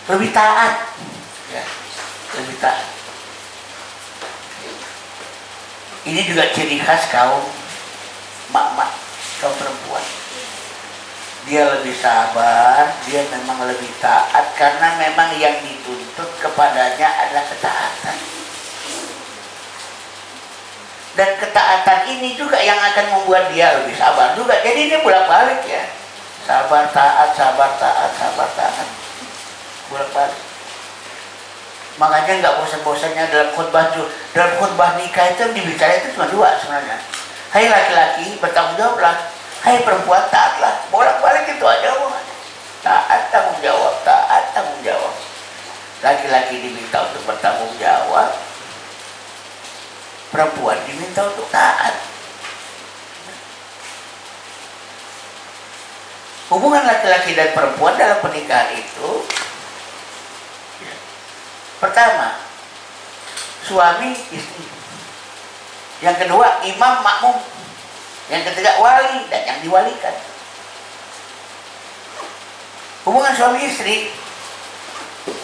lebih taat, ya, lebih taat. Ini juga ciri khas kaum mak-mak, kaum perempuan. Dia lebih sabar, dia memang lebih taat karena memang yang dituntut kepadanya adalah ketaatan. Dan ketaatan ini juga yang akan membuat dia lebih sabar juga. Jadi ini bolak-balik ya. Sabar, taat, sabar, taat, sabar, taat. Bolak-balik. Makanya nggak bosan-bosannya dalam khutbah nikah itu dibicara itu cuma dua sebenarnya. Hai laki-laki bertanggung jawablah, hai perempuan taatlah. Bolak-balik itu aja omongannya. Taat, tanggung jawab, taat, tanggung jawab. Laki-laki diminta untuk bertanggung jawab, perempuan diminta untuk taat. Hubungan laki-laki dan perempuan dalam pernikahan itu, pertama, suami istri. Yang kedua, imam makmum. Yang ketiga, wali dan yang diwalikan. Hubungan suami istri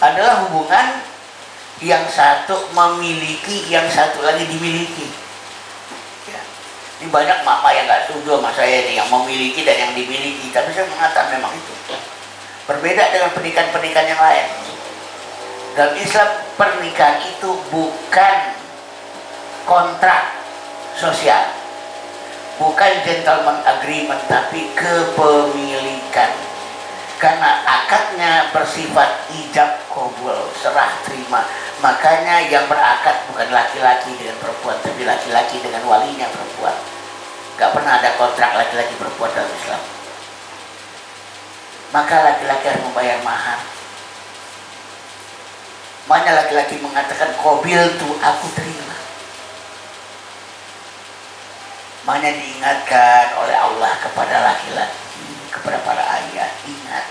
adalah hubungan yang satu memiliki, yang satu lagi dimiliki. Ya. Ini banyak mama yang nggak setuju sama saya ini, yang memiliki dan yang dimiliki. Tapi saya mengatakan memang itu. Berbeda dengan pernikahan-pernikahan yang lain. Dalam Islam, pernikahan itu bukan kontrak sosial, bukan gentleman agreement, tapi kepemilikan. Karena akadnya bersifat ijab qabul, serah terima. Makanya yang berakad bukan laki-laki dengan perempuan, tapi laki-laki dengan walinya perempuan. Gak pernah ada kontrak laki-laki perempuan dalam Islam. Maka laki-laki harus membayar mahar. Makanya laki-laki mengatakan qabil tu, aku terima. Makanya diingatkan oleh Allah kepada laki-laki, kepada para ayah, ingat,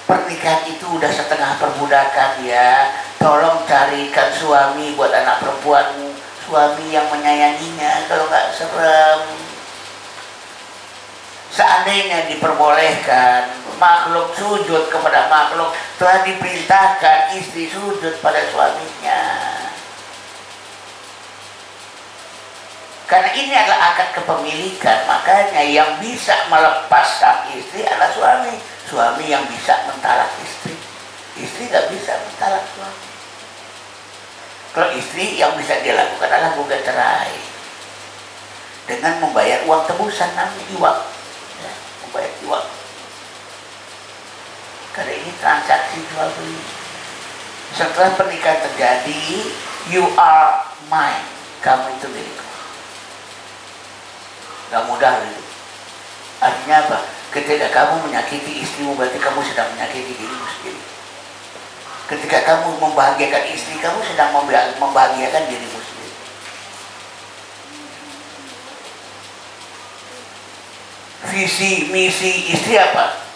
pernikahan itu udah setengah perbudakan ya. Tolong carikan suami buat anak perempuanmu, suami yang menyayanginya, kalau nggak serem. Seandainya diperbolehkan makhluk sujud kepada makhluk, telah diperintahkan istri sujud pada suaminya. Karena ini adalah akad kepemilikan, makanya yang bisa melepas sang istri adalah suami. Suami yang bisa mentalak istri. Istri gak bisa mentalak suami. Kalau istri yang bisa dia lakukan adalah gugat cerai dengan membayar uang tebusan, namanya iwak. Ya, membayar iwak. Karena ini transaksi jual beli. Setelah pernikahan terjadi, you are mine. Kamu itu milikku. Gak mudah itu. Artinya apa? Ketika kamu menyakiti istrimu, berarti kamu sedang menyakiti dirimu sendiri. Ketika kamu membahagiakan istri, kamu sedang membahagiakan dirimu sendiri. Visi misi istri apa?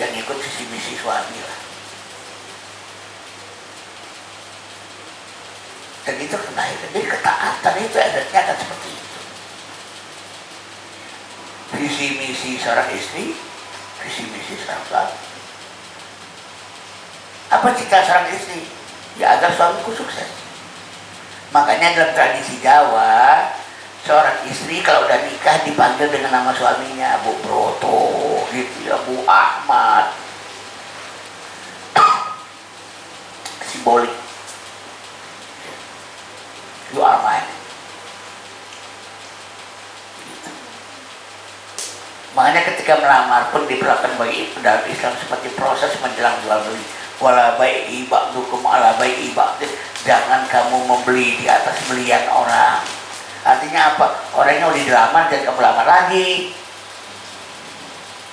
Yang ikut visi misi suami lah. Dan itu kelahir. Jadi ketaatan itu adatnya akan seperti itu. Visi misi seorang istri, visi misi seorang suami. Apa cita seorang istri? Ya agar suamiku sukses. Makanya dalam tradisi Jawa, seorang istri kalau udah nikah dipanggil dengan nama suaminya, Bu Broto, gitu ya, Bu Ahmad. Simbolik. You are mine. Makanya ketika melamar pun diperlakukan bagi dalam Islam seperti proses menjelang jual beli. Wala bai'i ba'dukum ala bai'i ba'din. Jangan kamu membeli di atas belian orang. Artinya apa? Orangnya udah dilamar, jangan kamu lamar lagi.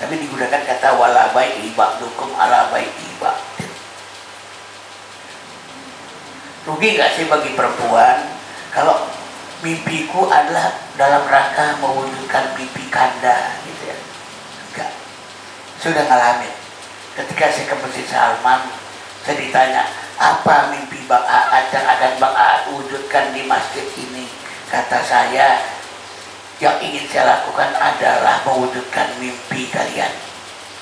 Tapi digunakan kata wala bai'i ba'dukum ala bai'i ba'din. Rugi gak sih bagi perempuan kalau mimpiku adalah dalam rangka mewujudkan mimpi kanda gitu ya? Enggak. Sudah ngalamin. Ketika saya ke Masjid Salman, saya ditanya, apa mimpi Bang Aad yang akan Bang Aad wujudkan di masjid ini? Kata saya, yang ingin saya lakukan adalah mewujudkan mimpi kalian.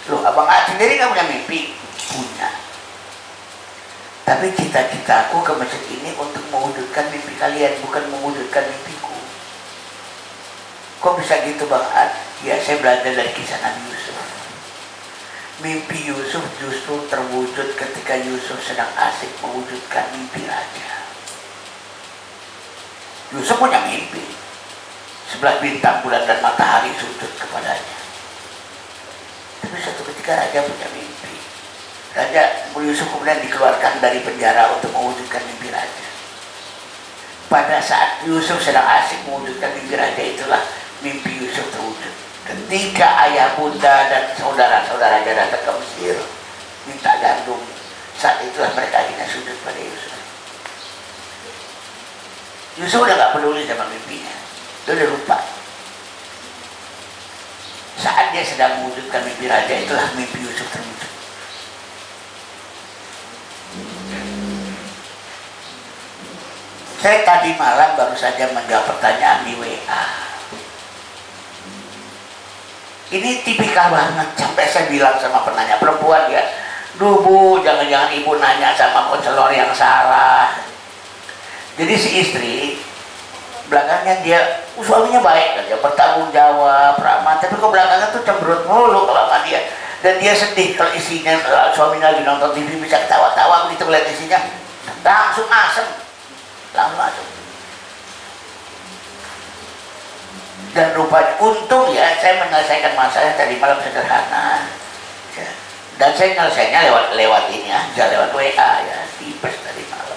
Loh, Abang Aad sendiri nggak punya mimpi? Punya. Tapi cita-citaku ke masjid ini untuk mewujudkan mimpi kalian, bukan mewujudkan mimpiku. Kok bisa gitu Bang Ad? Ya saya belajar dari kisah Nabi Yusuf. Mimpi Yusuf justru terwujud ketika Yusuf sedang asik mewujudkan mimpi raja. Yusuf punya mimpi. 11 bintang, bulan dan matahari sujud kepadanya. Tapi suatu ketika raja punya mimpi. Raja Yusuf kemudian dikeluarkan dari penjara untuk mewujudkan mimpi raja. Pada saat Yusuf sedang asik mewujudkan mimpi raja, itulah mimpi Yusuf terwujud. Ketika ayah bunda dan saudara-saudaranya datang ke Mesir minta gandum, saat itulah mereka akhirnya sujud pada Yusuf. Yusuf udah gak peduli sama mimpinya, dia udah lupa. Saat dia sedang mewujudkan mimpi raja, itulah mimpi Yusuf terwujud. Saya tadi malam baru saja menjawab pertanyaan di WA. Ini tipikal banget, sampai saya bilang sama penanya perempuan ya, duh Bu, jangan-jangan ibu nanya sama konselor yang salah. Jadi si istri, belakangnya dia, suaminya baik kan, dia bertanggung jawab, ramah, tapi kok belakangnya tuh cemberut mulu kalau sama dia. Dan dia sedih kalau isinya, suaminya lagi nonton TV bisa ketawa-tawa begitu melihat isinya, langsung asem. Langsung. Dan rupanya untung ya saya menyelesaikan masalah tadi malam sederhana ya. Dan saya menyelesaikannya lewat ini aja, lewat WA ya, tipes tadi malam.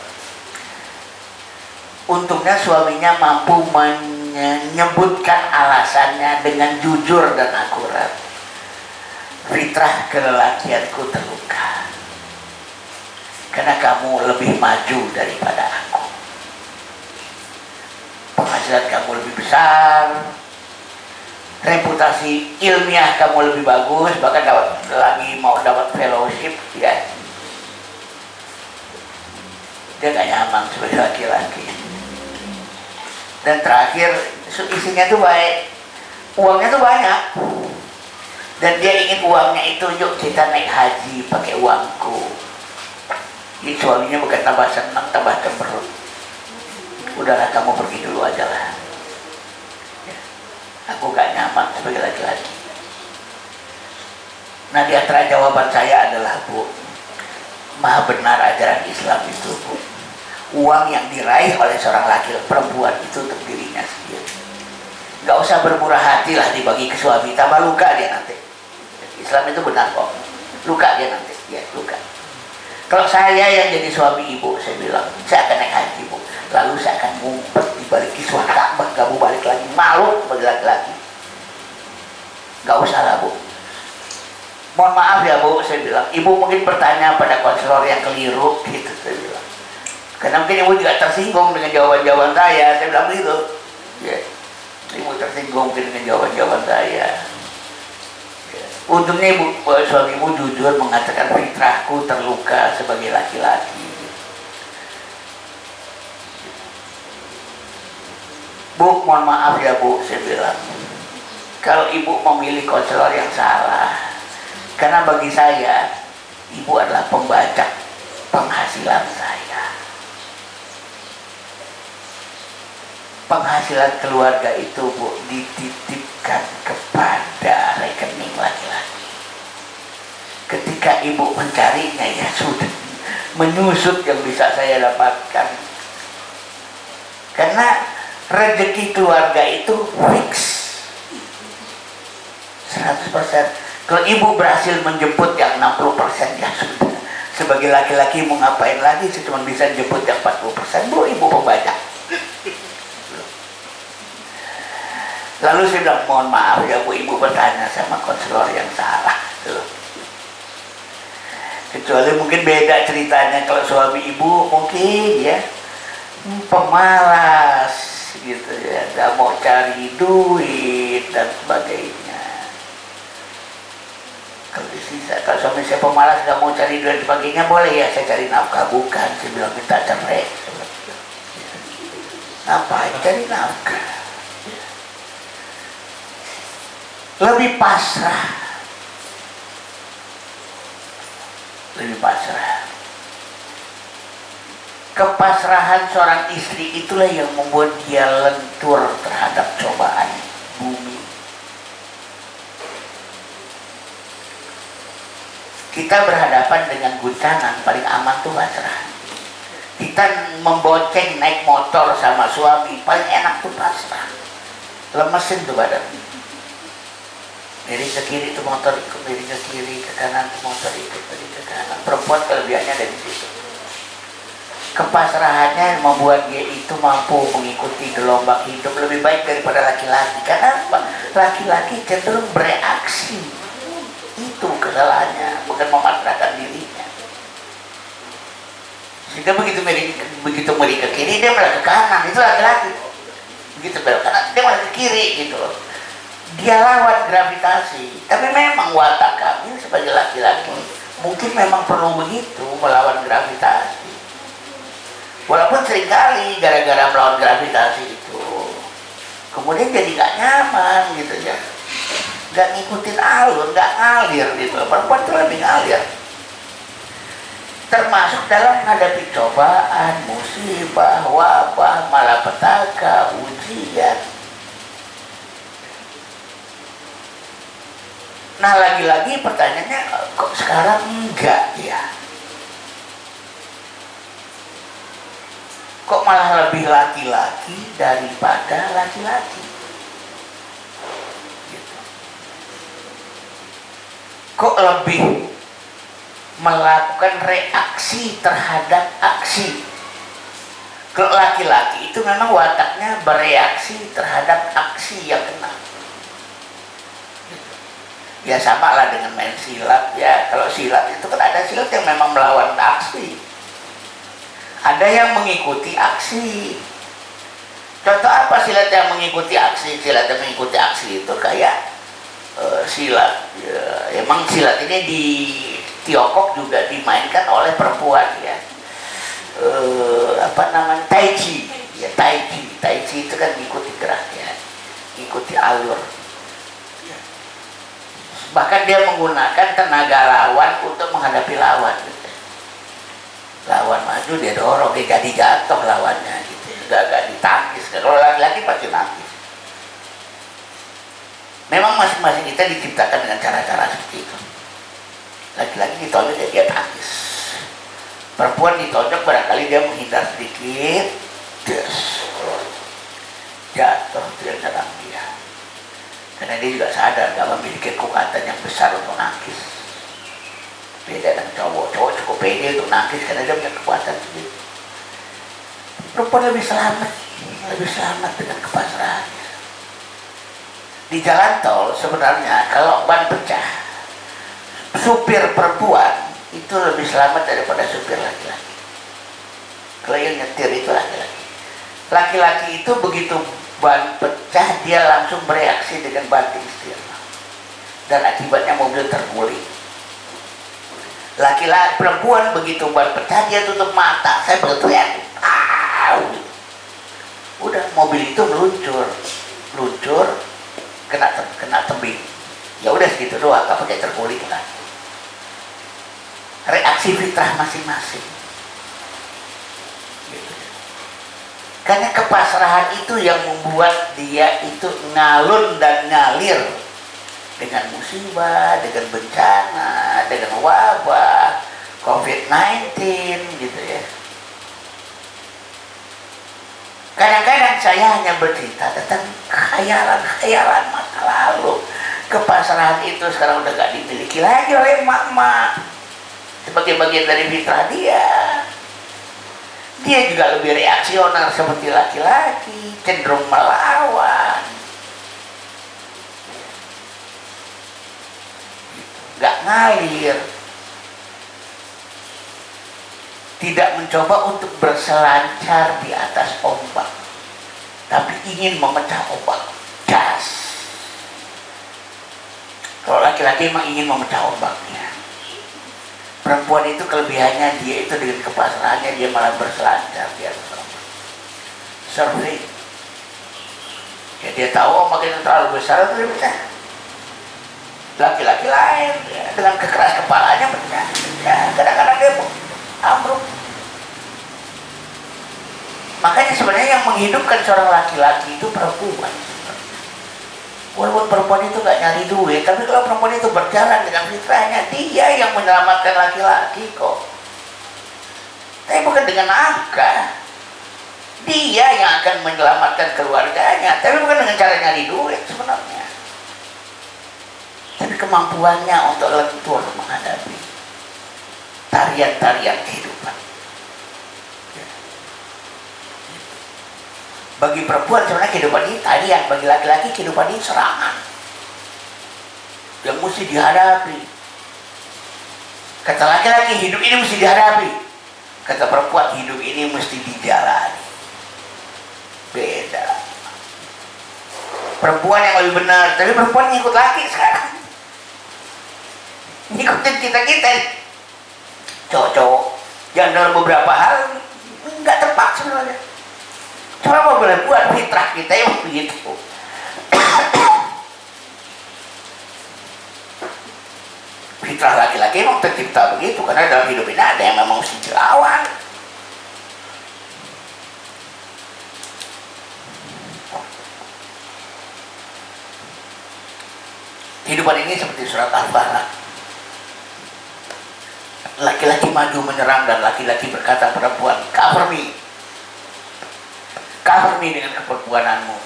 Untungnya suaminya mampu menyebutkan alasannya dengan jujur dan akurat. Fitrah kelelakianku terluka karena kamu lebih maju daripada aku. Penghasilan kamu lebih besar, reputasi ilmiah kamu lebih bagus, bahkan mau dapat fellowship ya. Dia gak nyaman sebagai laki-laki. Dan terakhir isinya tuh baik, uangnya tuh banyak, dan dia ingin uangnya itu, yuk kita naik haji pakai uangku. Ini suaminya bukan tambah senang, tambah cemberut. Udahlah kamu pergi dulu aja lah ya, aku gak nyaman sebagai laki-laki. Nah di antara jawaban saya adalah Bu, maha benar ajaran Islam itu Bu. Uang yang diraih oleh seorang laki-laki perempuan itu untuk dirinya sendiri. Gak usah bermurah hati lah dibagi ke suami, tambah luka dia nanti. Islam itu benar kok, luka dia nanti, ya luka. Kalau saya yang jadi suami ibu, saya bilang saya akan naik haji Bu, lalu saya akan ngumpet di balik kiswah Ka'bah, gak mau balik lagi, malu sebagai laki-laki. Gak usah lah Bu. Mohon maaf ya Bu, saya bilang, ibu mungkin bertanya pada konselor yang keliru, gitu saya bilang. Karena mungkin ibu juga tersinggung dengan jawaban-jawaban saya bilang begitu. Ya, ibu tersinggung mungkin dengan jawaban-jawaban saya. Untungnya suamimu jujur mengatakan fitrahku terluka sebagai laki-laki. Bu, mohon maaf ya Bu, saya bilang, kalau ibu memilih konselor yang salah, karena bagi saya ibu adalah pembajak penghasilan saya. Penghasilan keluarga itu Bu dititipkan kepada rekening laki-laki. Ketika ibu mencarinya ya sudah menyusut yang bisa saya dapatkan. Karena rezeki keluarga itu fix 100%. Kalau ibu berhasil menjemput yang 60% ya sudah. Sebagai laki-laki mau ngapain lagi, saya cuma bisa jemput yang 40%. Bu, ibu pembajak. Lalu saya bilang, mohon maaf ya Bu, ibu bertanya sama konselor yang salah. Kecuali mungkin beda ceritanya kalau suami ibu mungkin ya pemalas gitu ya, gak mau cari duit dan sebagainya. Kalau suami saya pemalas gak mau cari duit dan sebagainya, boleh ya saya cari nafkah. Bukan, saya bilang minta cerai. Ngapain cari nafkah? Lebih pasrah, lebih pasrah. Kepasrahan seorang istri itulah yang membuat dia lentur terhadap cobaan bumi. Kita berhadapan dengan guncangan, paling aman tuh pasrah. Kita membonceng naik motor sama suami, paling enak tuh pasrah. Lemesin tuh badan. Miring ke kiri tuh motor ikut, miring ke kiri, ke kanan tuh motor ikut, miring ke kanan. Perempuan kelebihannya dari situ. Kepasrahannya membuat dia itu mampu mengikuti gelombang hidup lebih baik daripada laki-laki. Karena laki-laki cenderung bereaksi. Itu kesalahannya, bukan memasrahkan dirinya. Sehingga begitu miring ke kiri, dia malah ke kanan. Itu laki-laki. Begitu belok kanan, dia malah ke kiri gitu loh. Dia lawan gravitasi. Tapi memang watak kami sebagai laki-laki mungkin memang perlu begitu, melawan gravitasi. Walaupun seringkali gara-gara melawan gravitasi itu kemudian jadi gak nyaman gitu ya, gak ngikutin alur, gak ngalir gitu. Perempuan itu lebih ngalir, termasuk dalam menghadapi cobaan, musibah, wabah, malapetaka, ujian. Nah lagi-lagi pertanyaannya, kok sekarang enggak ya? Kok malah lebih laki-laki daripada laki-laki? Gitu. Kok lebih melakukan reaksi terhadap aksi? Kalau laki-laki itu memang wataknya bereaksi terhadap aksi yang kena. Gitu. Ya sama lah dengan main silat ya. Kalau silat itu kan ada silat yang memang melawan aksi. Ada yang mengikuti aksi. Contoh apa silat yang mengikuti aksi? Silat yang mengikuti aksi itu kayak silat. Ya, emang silat ini di Tiongkok juga dimainkan oleh perempuan ya. Apa namanya? Tai Chi. Ya, Tai Chi. Tai Chi itu kan mengikuti geraknya, mengikuti alur. Ya. Bahkan dia menggunakan tenaga lawan untuk menghadapi lawan. Gitu. Lawan maju dia dorong, dia jadi jatuh lawannya gitu, gak ditangkis. Kalau laki-laki pasti nangkis. Memang masing-masing kita diciptakan dengan cara-cara seperti itu. Laki-laki ditonjok ya dia tangkis, perempuan ditonjok barangkali dia menghindar sedikit, jatuh, dia serang dia. Karena dia juga sadar gak memiliki kekuatan yang besar untuk nangkis. Beda dengan cowok cukup pede untuk nangkis karena dia punya kekuatan sendiri. Perempuan lebih selamat dengan kepasrahannya. Di jalan tol sebenarnya kalau ban pecah, supir perempuan itu lebih selamat daripada supir laki-laki. Kalau yang nyetir itu laki-laki. Laki-laki itu begitu ban pecah dia langsung bereaksi dengan banting setir, dan akibatnya mobil terguling. Laki-laki perempuan begitu ban pecah dia tutup mata, saya berteriak, udah mobil itu meluncur kena tebing. Ya udah segitu doang, gak pakai terguling kan. Reaksi fitrah masing-masing. Gitu. Karena kepasrahan itu yang membuat dia itu ngalun dan ngalir dengan musibah, dengan bencana, dengan wabah, COVID-19 gitu ya. Kadang-kadang saya hanya bercerita tentang khayalan masa lalu. Kepasrahan itu sekarang udah gak dimiliki lagi oleh emak-emak. Sebagai bagian dari fitrah dia. Dia juga lebih reaksioner seperti laki-laki, cenderung melawan. Gak ngalir, tidak mencoba untuk berselancar di atas ombak, tapi ingin memecah ombak. Gas. Kalau laki-laki memang ingin memecah ombaknya. Perempuan itu kelebihannya dia itu dengan kepasrahannya dia malah berselancar di atas ombak. Surfing. Ya dia tahu ombak itu terlalu besar itu dia pecah. Laki-laki lain ya, dengan kekeras kepalanya pecah. Ya, kadang-kadang dia ambruk. Makanya sebenarnya yang menghidupkan seorang laki-laki itu perempuan. Walaupun perempuan itu gak nyari duit, tapi kalau perempuan itu berjalan dengan fitrahnya, dia yang menyelamatkan laki-laki kok. Tapi bukan dengan nafkah. Dia yang akan menyelamatkan keluarganya, tapi bukan dengan cara nyari duit sebenarnya. Tapi kemampuannya untuk lentur menghadapi tarian-tarian kehidupan. Bagi perempuan sebenarnya kehidupan ini tarian, bagi laki-laki kehidupan ini serangan yang mesti dihadapi. Kata laki-laki hidup ini mesti dihadapi, kata perempuan hidup ini mesti dijalani. Beda. Perempuan yang lebih benar, tapi perempuan ngikut laki sekarang, ngikutin kita cowok-cowok yang dalam beberapa hal nggak tepat sebenarnya. Cuma apa boleh buat, fitrah kita yang begitu. Fitrah laki-laki memang tercipta begitu, karena dalam hidup ini ada yang memang mesti dilawan. Kehidupan ini seperti surat Al-Baqarah. Laki-laki maju menyerang dan laki-laki berkata perempuan, cover me dengan keperempuananmu.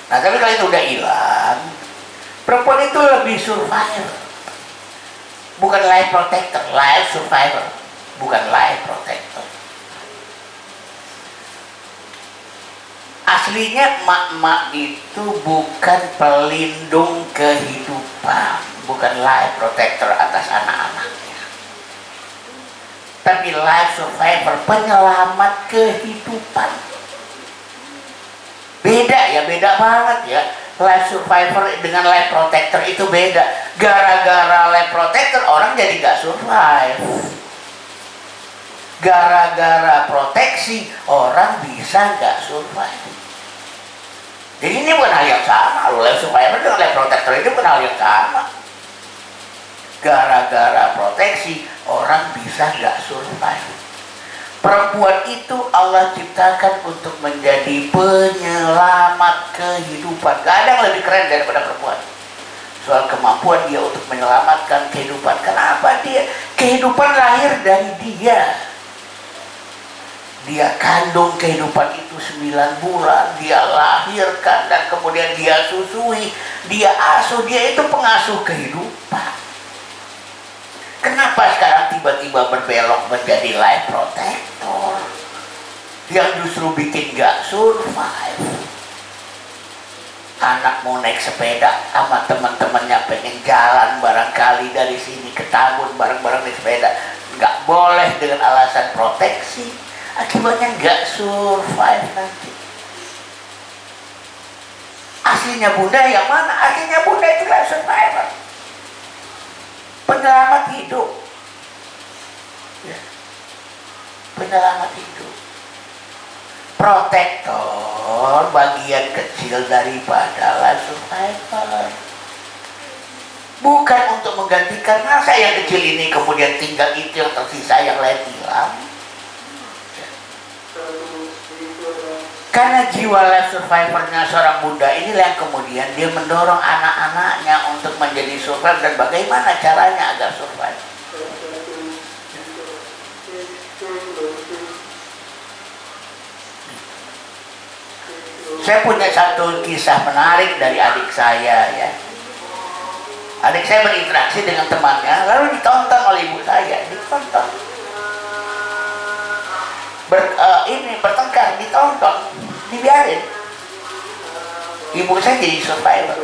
Nah, tapi kalau itu udah hilang, perempuan itu lebih survivor, bukan life protector, life survivor, bukan life protector. Aslinya mak-mak itu bukan pelindung kehidupan, bukan life protector atas anak-anaknya, tapi life survivor, penyelamat kehidupan. Beda ya, beda banget ya. Life survivor dengan life protector itu beda. Gara-gara life protector orang jadi gak survive. Gara-gara proteksi orang bisa gak survive. Jadi ini bukan hal yang sama. Life survivor dengan life protector itu bukan hal yang sama. Gara-gara proteksi orang bisa gak survive. Perempuan itu Allah ciptakan untuk menjadi penyelamat kehidupan. Gak ada yang lebih keren daripada perempuan. Soal kemampuan dia untuk menyelamatkan kehidupan. Kenapa dia? Kehidupan lahir dari dia. Dia kandung kehidupan itu 9 bulan. Dia lahirkan dan kemudian dia susui. Dia asuh. Dia itu pengasuh kehidupan. Kenapa sekarang tiba-tiba berbelok menjadi life protector yang justru bikin gak survive? Anak mau naik sepeda sama teman-temannya, pengen jalan barangkali dari sini ke Tambun bareng-bareng di sepeda, gak boleh dengan alasan proteksi, akibatnya gak survive nanti. Aslinya bunda yang mana? Aslinya bunda itu life survivor, penyelamat hidup ya. Penyelamat hidup, protektor bagian kecil daripada life survivor. Bukan untuk menggantikan, masa yang kecil ini kemudian tinggal itu yang tersisa, yang lain hilang ya. Karena jiwa life survivornya seorang bunda inilah yang kemudian dia mendorong anak-anaknya untuk menjadi survive, dan bagaimana caranya agar survive. Saya punya satu kisah menarik dari adik saya ya. Adik saya berinteraksi dengan temannya, lalu ditonton oleh ibu saya, ditonton. Bertengkar, ditonton, dibiarin. Ibu saya jadi survivor.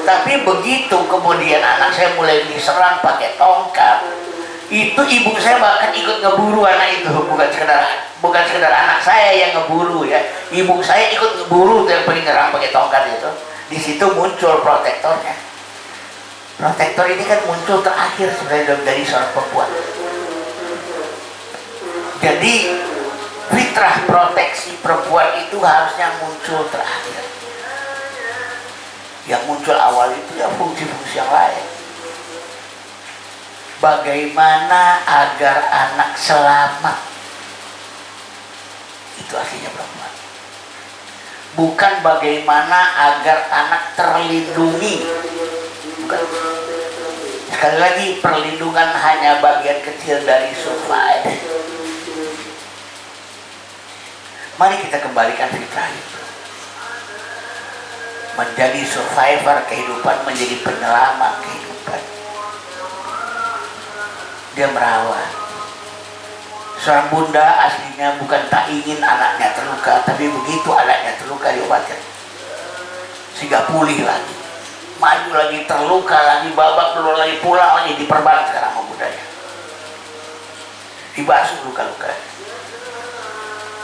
Tapi begitu kemudian anak saya mulai diserang pakai tongkat, itu ibu saya bahkan ikut ngeburu anak itu, bukan sekedar anak saya yang ngeburu ya. Ibu saya ikut ngeburu yang paling nyerang pakai tongkat itu. Di situ muncul protektornya. Protektor ini kan muncul terakhir sebenarnya dari seorang perempuan. Jadi fitrah proteksi perempuan itu harusnya muncul terakhir. Yang muncul awal itu ya fungsi-fungsi yang lain. Bagaimana agar anak selamat Itu aslinya perempuan. Bukan bagaimana agar anak terlindungi. Bukan. Sekali lagi, perlindungan hanya bagian kecil dari survive. Mari kita kembalikan fitrah itu. Menjadi survivor kehidupan, menjadi penyelamat kehidupan. Dia merawat. Seorang bunda aslinya bukan tak ingin anaknya terluka, tapi begitu anaknya terluka diobatkan, sehingga pulih lagi, maju lagi, terluka lagi, babak belur lagi, pulang lagi, diperban sekarang sama bundanya, dibasuh luka-luka.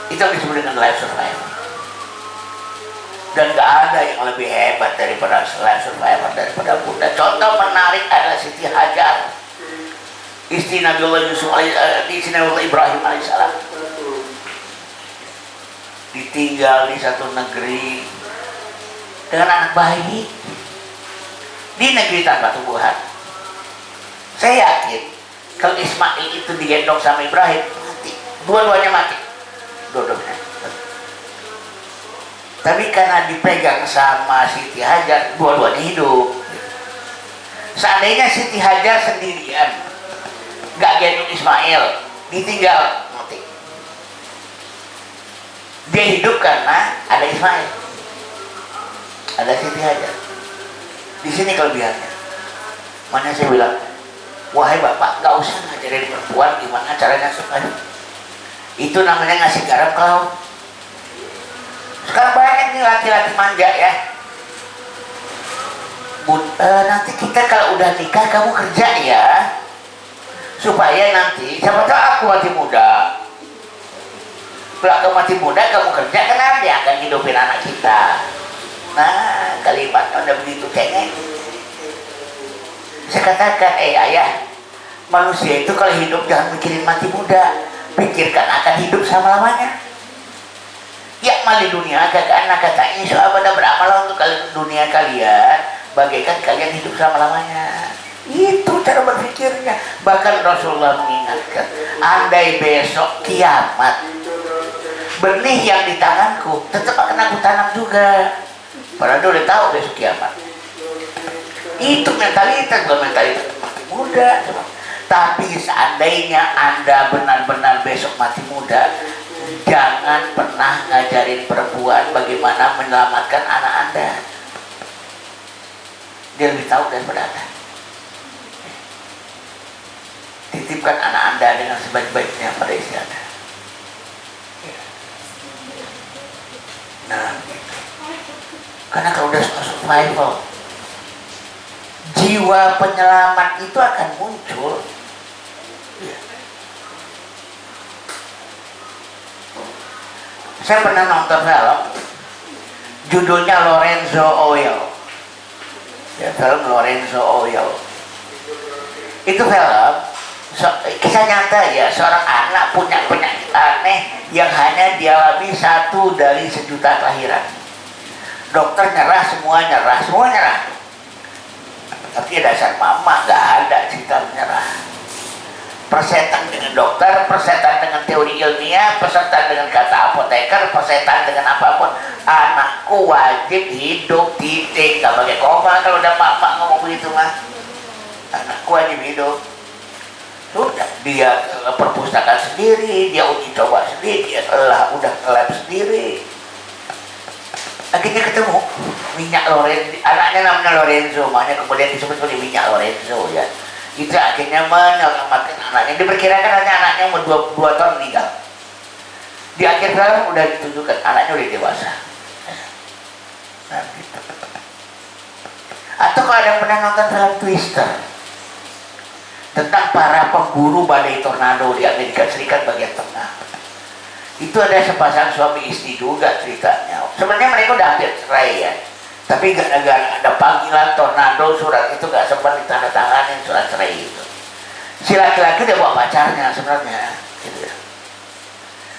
Itu yang disebut dengan life survivor. Dan gak ada yang lebih hebat daripada life survivor daripada bunda. Contoh menarik adalah Siti Hajar, istri Nabiullah Yusuf, istri Nabiullah Ibrahim alaihissalam. Ditinggal di satu negeri dengan anak bayi, di negeri tanpa tumbuhan. Saya yakin kalau Ismail itu digendong sama Ibrahim, mati, dua-duanya mati, dua-duanya. Tapi karena dipegang sama Siti Hajar, dua-duanya hidup. Seandainya Siti Hajar sendirian, gak gendong Ismail, ditinggal, mati. Dia hidup karena ada Ismail, ada Siti Hajar. Di sini kelebihannya. Mana saya bilang, wahai bapak, gak usah ngajarin perempuan gimana caranya survive. Itu namanya ngasih garam ke laut. Sekarang banyak nih laki-laki manja ya. Nanti kita kalau udah nikah kamu kerja ya, supaya nanti siapa tahu aku mati muda. Kalau aku mati muda kamu kerja, kan dia akan hidupin anak kita. Nah, kalimatnya udah begitu kayaknya. Saya katakan, ayah, manusia itu kalau hidup jangan mikirin mati muda, pikirkan akan hidup selama-lamanya. Ya mali dunia kakak kata insya Allah beramal untuk kalian dunia kalian, bagaikan kalian hidup selama-lamanya. Itu cara berpikirnya. Bahkan Rasulullah mengingatkan, andai besok kiamat, benih yang di tanganku tetap akan aku tanam juga. Padahal dia udah tahu besok kiamat. Itu mentalitas, bukan mentalitas mati muda. Tapi seandainya Anda benar-benar besok mati muda, jangan pernah ngajarin perempuan bagaimana menyelamatkan anak Anda. Dia lebih tahu daripada Anda. Titipkan anak Anda dengan sebaik-baiknya pada istri Anda. Nah, gitu. Karena kalau udah survival, jiwa penyelamat itu akan muncul. Saya pernah nonton film, judulnya Lorenzo Oil. Ya, film Lorenzo Oil. Itu film kisah nyata ya, seorang anak punya penyakit aneh yang hanya dialami 1 dari 1.000.000 kelahiran. Dokter nyerah, semua nyerah. Tapi dasar mama gak ada cerita menyerah. Persetan dengan dokter, persetan dengan teori ilmiah, persetan dengan kata apoteker, persetan dengan apapun. Anakku wajib hidup, titik, gak pakai koma kalau udah mama ngomong begitu mah. Anakku wajib hidup. Sudah, dia perpustakaan sendiri, dia uji coba sendiri, dia udah lab sendiri. Akhirnya ketemu minyak Lorenzo, anaknya namanya Lorenzo, makanya kemudian disebut sebagai minyak Lorenzo ya. Itu akhirnya menyelamatkan anaknya. Diperkirakan hanya anaknya umur 2 tahun meninggal. Di akhir film udah ditunjukkan anaknya udah dewasa. Nah, gitu. Atau kalau ada yang pernah nonton film Twister tentang para pemburu badai tornado di Amerika Serikat bagian tengah, itu ada sepasang suami istri juga ceritanya. Sebenarnya mereka udah hampir cerai ya, tapi gara-gara ada panggilan tornado, surat itu gak sempat ditandatanganin surat cerai itu. Si laki-laki dia bawa pacarnya sebenarnya gitu ya.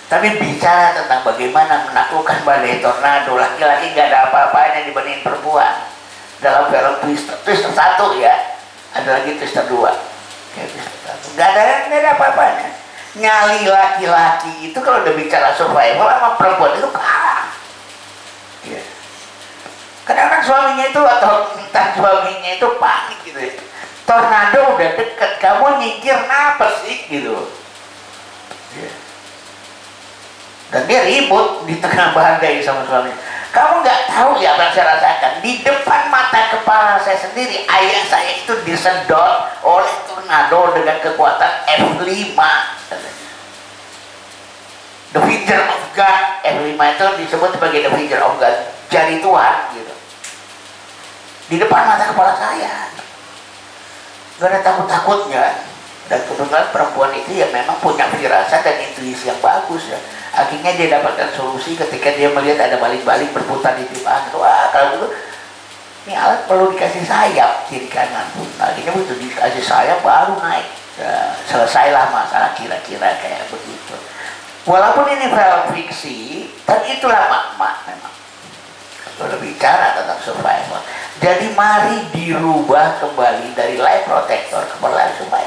Tapi bicara tentang bagaimana menaklukkan badai tornado, laki-laki gak ada apa-apanya dibandingin perempuan. Dalam film Twister 1 ya, ada lagi Twister 2. Gak ada apa-apanya. Nyali laki-laki itu kalau udah bicara survival sama perempuan itu kalah. Ya. Kadang-kadang suaminya itu atau entah suaminya itu panik gitu ya. Tornado udah deket, kamu nyingkir apa sih gitu. Ya. Dan dia ribut di tengah badai sama suaminya. Kamu nggak tahu ya apa yang saya rasakan. Di depan mata kepala saya sendiri, ayah saya itu disedot oleh tornado dengan kekuatan F5. The finger of God. F5 itu disebut sebagai the finger of God, jari Tuhan gitu. Di depan mata kepala saya. Gak ada takut-takutnya. Dan kebetulan perempuan itu ya memang punya firasat dan intuisi yang bagus ya. Akhirnya dia dapatkan solusi ketika dia melihat ada baling-baling berputar di timbangan. Wah, kalau gitu ini alat perlu dikasih sayap kiri kanan. Nah, akhirnya begitu dikasih sayap baru naik. Ya, selesailah masalah kira-kira kayak begitu. Walaupun ini film fiksi, tapi itulah makna memang. Berbicara tentang survival. Jadi mari dirubah kembali dari life protector ke life survival.